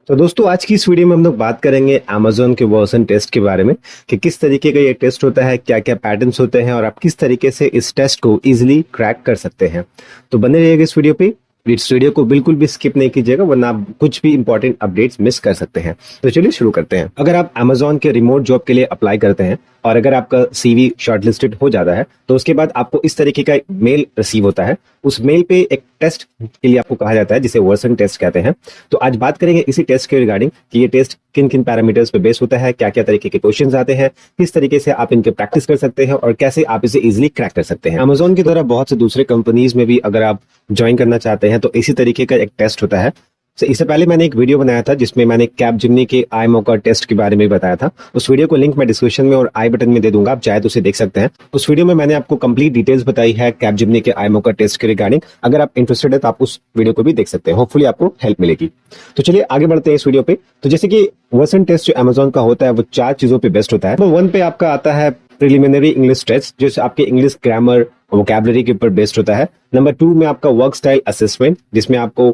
तो दोस्तों आज की इस वीडियो में हम लोग बात करेंगे Amazon के वर्जन टेस्ट के बारे में कि किस तरीके का ये टेस्ट होता है, क्या क्या पैटर्न्स होते हैं और आप किस तरीके से इस टेस्ट को इजीली क्रैक कर सकते हैं। तो बने रहिएगा इस वीडियो पे। इस वीडियो को बिल्कुल भी स्किप नहीं कीजिएगा वरना आप कुछ भी इंपॉर्टेंट अपडेट्स मिस कर सकते हैं। तो चलिए शुरू करते हैं। अगर आप Amazon के रिमोट जॉब के लिए अप्लाई करते हैं और अगर आपका सीवी शॉर्टलिस्टेड हो जाता है तो उसके बाद आपको इस तरीके का एक मेल रिसीव होता है। उस मेल पे एक टेस्ट के लिए आपको कहा जाता है जिसे वर्सन टेस्ट कहते हैं। तो आज बात करेंगे इसी टेस्ट के रिगार्डिंग कि ये टेस्ट किन किन पैरामीटर्स पे बेस होता है, क्या क्या तरीके के क्वेश्चंस आते हैं, किस तरीके से आप इनके प्रैक्टिस कर सकते हैं और कैसे आप इसे इजीली क्रैक कर सकते हैं। Amazon की तरह बहुत से दूसरे कंपनीज में भी अगर आप ज्वाइन करना चाहते हैं तो इसी तरीके का एक टेस्ट होता है। तो इससे पहले मैंने एक वीडियो बनाया था जिसमें मैंने कैपजेमिनी के आई मॉका टेस्ट के बारे में बताया था। उस वीडियो को लिंक मैं डिस्क्रिप्शन में और आई बटन में दे दूंगा, आप चाहे तो उसे देख सकते हैं। उस वीडियो में मैंने आपको कंप्लीट डिटेल्स बताई है कैपजेमिनी के आई मॉका टेस्ट के रिगार्डिंग। अगर आप इंटरेस्टेड है तो आप उस वीडियो को भी देख सकते हैं, होपफुली आपको हेल्प मिलेगी। तो चलिए आगे बढ़ते हैं इस वीडियो पे। तो जैसे कि वर्सन टेस्ट जो Amazon का होता है वो 4 चीजों पे बेस्ट होता है। नंबर 1 पे आपका आता है प्रिलिमिनरी इंग्लिश टेस्ट जो आपके इंग्लिश ग्रामर वोकैबुलरी के ऊपर बेस्ड होता है। नंबर 2 में आपका वर्क स्टाइल असेसमेंट जिसमें आपको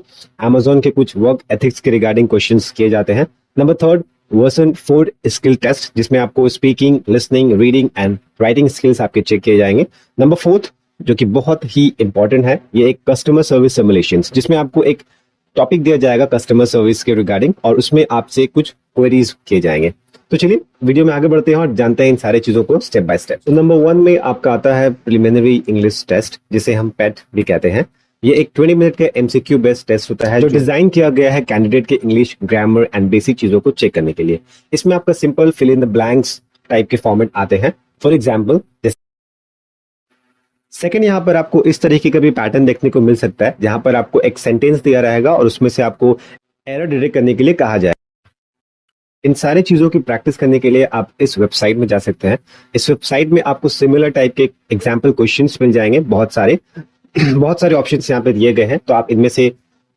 Amazon के कुछ वर्क एथिक्स के रिगार्डिंग क्वेश्चंस किए जाते हैं। नंबर 3 वर्सन 4 स्किल टेस्ट जिसमें आपको speaking, listening, reading and writing skills आपके चेक किए जाएंगे। नंबर 4 जो कि बहुत ही इंपॉर्टेंट है, ये एक कस्टमर सर्विस सिमुलेशंस जिसमें आपको एक टॉपिक दिया जाएगा कस्टमर सर्विस के रिगार्डिंग और उसमें आपसे कुछ क्वेरीज किए जाएंगे। तो चलिए वीडियो में आगे बढ़ते हैं और जानते हैं इन सारे चीजों को स्टेप बाय स्टेप। तो नंबर 1 में आपका आता है प्रिलिमिनरी इंग्लिश टेस्ट जिसे हम पेट भी कहते हैं। ये एक 20 मिनट का एमसीक्यू बेस्ड टेस्ट होता है जो डिजाइन किया गया है कैंडिडेट के इंग्लिश ग्रामर एंड बेसिक चीजों को चेक करने के लिए। इसमें आपका simple fill in the blanks type के फॉर्मेट आते हैं। फॉर एग्जाम्पल सेकंड, यहाँ पर आपको इस तरीके का भी पैटर्न देखने को मिल सकता है जहां पर आपको एक सेंटेंस दिया रहेगा और उसमें से आपको एरर डिटेक्ट करने के लिए कहा जाए। इन सारी चीजों की प्रैक्टिस करने के लिए आप इस वेबसाइट में जा सकते हैं। इस वेबसाइट में आपको सिमिलर टाइप के एग्जाम्पल क्वेश्चंस मिल जाएंगे, बहुत सारे ऑप्शंस यहाँ पे दिए गए हैं। तो आप इनमें से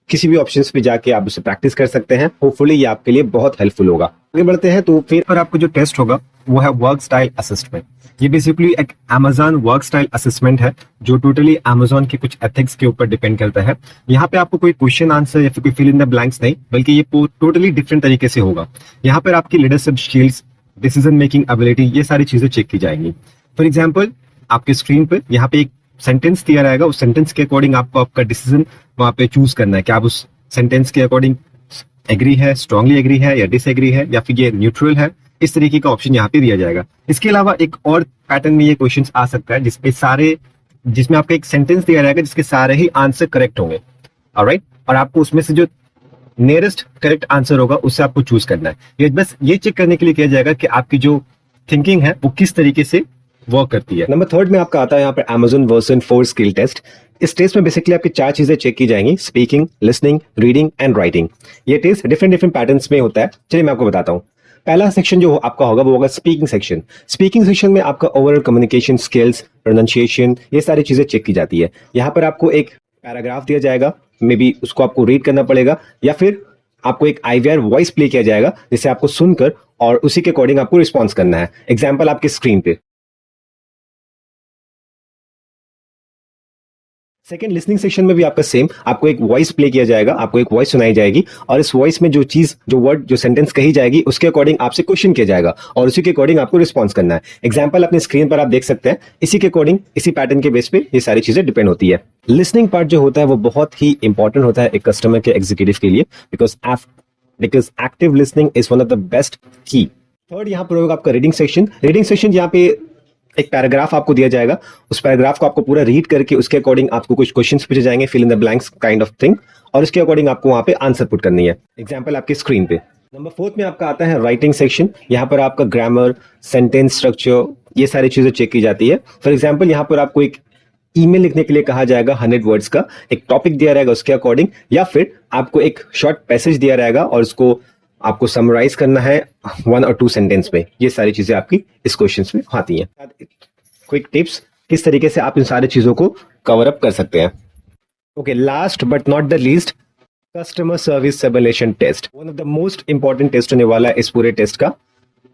किसी भी ऑप्शंस पे जाके आप उसे प्रैक्टिस कर सकते हैं। होपफुली ये आपके लिए बहुत हेल्पफुल होगा। आगे बढ़ते हैं तो फिर पर आपको जो टेस्ट होगा वो है वर्क स्टाइल असेसमेंट। ये बेसिकली एक Amazon वर्क स्टाइल असेसमेंट है जो टोटली Amazon के कुछ एथिक्स के ऊपर डिपेंड करता है। यहाँ पे आपको कोई क्वेश्चन आंसर या फिर कोई फिल इन द ब्लैंक्स नहीं, बल्कि ये टोटली डिफरेंट तरीके से होगा। यहाँ पर आपकी leadership skills, decision making ability, ये सारी चीजें चेक की जाएंगी। फॉर एग्जाम्पल आपके स्क्रीन पर यहाँ पे एक सेंटेंस दिया रहेगा, उस सेंटेंस के अकॉर्डिंग आपको आपका डिसीजन वहां पे चूज करना है कि आप उस सेंटेंस के अकॉर्डिंग एग्री है, स्ट्रांगली एग्री है या डिसएग्री है या फिर ये न्यूट्रल है। इस तरीके का ऑप्शन यहाँ पे दिया जाएगा। इसके अलावा एक और पैटर्न में ये क्वेश्चन आ सकता है जिसमें आपका एक सेंटेंस दिया रहेगा जिसके सारे ही आंसर करेक्ट होंगे, ऑलराइट, और आपको उसमें से जो नियरेस्ट करेक्ट आंसर होगा उससे आपको चूज करना है। ये बस ये चेक करने के लिए किया जाएगा कि आपकी जो थिंकिंग है वो किस तरीके से वर्क करती है। नंबर 3 में आपका आता है यहाँ पर Amazon वर्सन 4 स्किल टेस्ट। इस टेस्ट में बेसिकली आपकी 4 चीजें चेक की जाएंगी, speaking, listening, reading and writing. ये टेस्ट डिफरेंट पैटर्न्स में होता है। चलिए मैं आपको बताता हूँ। पहला सेक्शन जो आपका होगा वो होगा स्पीकिंग सेक्शन। स्पीकिंग सेक्शन में आपका ओवरऑल कम्युनिकेशन स्किल्स, प्रोनाउंसिएशन, ये सारी चीजें चेक की जाती है। यहाँ पर आपको एक पैराग्राफ दिया जाएगा, मे बी उसको आपको रीड करना पड़ेगा या फिर आपको एक IVR वॉइस प्ले किया जाएगा जिसे आपको सुनकर और उसी के अकॉर्डिंग आपको रिस्पॉन्स करना है। एग्जाम्पल आपके स्क्रीन पे। सेकेंड, लिसनिंग सेक्शन में भी आपका सेम, आपको एक वॉइस प्ले किया जाएगा, आपको एक वॉइस सुनाई जाएगी और इस वॉइस में जो वर्ड, जो सेंटेंस कही जाएगी उसके अकॉर्डिंग आपसे क्वेश्चन किया जाएगा और उसी के अकॉर्डिंग आपको रिस्पॉन्स करना है। एग्जाम्पल अपने स्क्रीन पर आप देख सकते हैं। इसी के अकॉर्डिंग, इसी पैटर्न के बेस पे ये सारी चीजें डिपेंड होती है। लिसनिंग पार्ट जो होता है वो बहुत ही इंपॉर्टेंट होता है एक कस्टमर के एग्जीक्यूटिव के लिए, because active listening is one of the best की। थर्ड, यहाँ पर होगा आपका रीडिंग सेक्शन। रीडिंग सेक्शन यहाँ पे एक पैराग्राफ आपको दिया जाएगा, उस पैराग्राफ को आपको पूरा रीड करके उसके अकॉर्डिंग आपको कुछ क्वेश्चंस पूछे जाएंगे, fill in the blanks kind of thing, और उसके अकॉर्डिंग आपको वहां पे आंसर पुट करनी है। एग्जांपल आपके स्क्रीन पे। नंबर 4 में आपका आता है राइटिंग सेक्शन। यहाँ पर आपका ग्रामर, सेंटेंस स्ट्रक्चर, ये सारी चीजें चेक की जाती है। फॉर एग्जाम्पल यहाँ पर आपको एक ईमेल लिखने के लिए कहा जाएगा 100 वर्ड्स का, एक टॉपिक दिया रहेगा उसके अकॉर्डिंग, या फिर आपको एक शॉर्ट पैसेज दिया रहेगा और उसको आपको समराइज करना है 1 और 2 सेंटेंस में। ये सारी चीजें आपकी इस क्वेश्चन में आती हैं। क्विक टिप्स किस तरीके से आप इन सारी चीजों को कवर अप कर सकते हैं। Okay, last but not the least, customer service simulation test. One of the most important test होने वाला है इस पूरे टेस्ट का।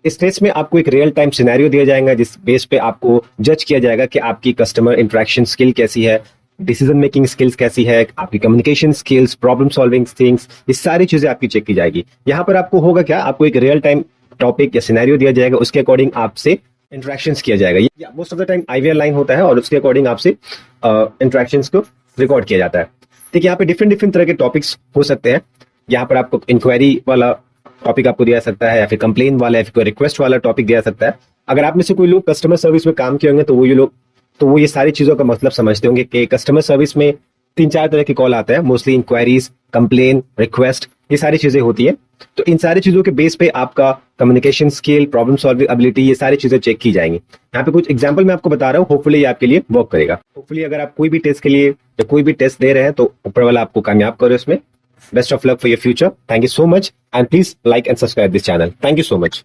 इस टेस्ट में आपको एक रियल टाइम सिनेरियो दिया जाएगा जिस बेस पे आपको जज किया जाएगा कि आपकी कस्टमर इंटरेक्शन स्किल कैसी है, डिसीजन मेकिंग स्किल्स कैसी है, आपकी communication skills, problem solving things, ये सारी चीजें आपकी चेक की जाएगी। यहाँ पर आपको होगा क्या, आपको एक रियल टाइम टॉपिक या सिनेरियो दिया जाएगा, उसके अकॉर्डिंग आपसे इंटरेक्शंस किया जाएगा। या most of the time IVR line होता है और उसके अकॉर्डिंग आपसे इंटरेक्शंस को रिकॉर्ड किया जाता है। ठीक है, यहाँ पे डिफरेंट डिफरेंट तरह के टॉपिक्स हो सकते हैं। यहाँ पर आपको इंक्वायरी वाला टॉपिक आपको दिया सकता है, या फिर कंप्लेन वाला, या फिर कोई रिक्वेस्ट वाला टॉपिक दिया सकता है। अगर आप में से कोई लोग कस्टमर सर्विस में काम किए होंगे तो वो ये सारी चीजों का मतलब समझते होंगे कि कस्टमर सर्विस में 3-4 तरह के कॉल आते हैं, मोस्टली इंक्वायरीज, कंप्लेन, रिक्वेस्ट, ये सारी चीजें होती है। तो इन सारी चीजों के बेस पे आपका communication skill, problem solving ability, ये सारी चीजें चेक की जाएंगी। यहाँ पे कुछ एग्जांपल मैं आपको बता रहा हूँ, होपफुली ये आपके लिए वर्क करेगा। होपफुली अगर आप कोई भी टेस्ट के लिए या कोई भी टेस्ट दे रहे हैं तो ऊपर वाला आपको कामयाब करे उसमें। Best of luck for your future. Thank you so much and please like and subscribe this channel. Thank you so much.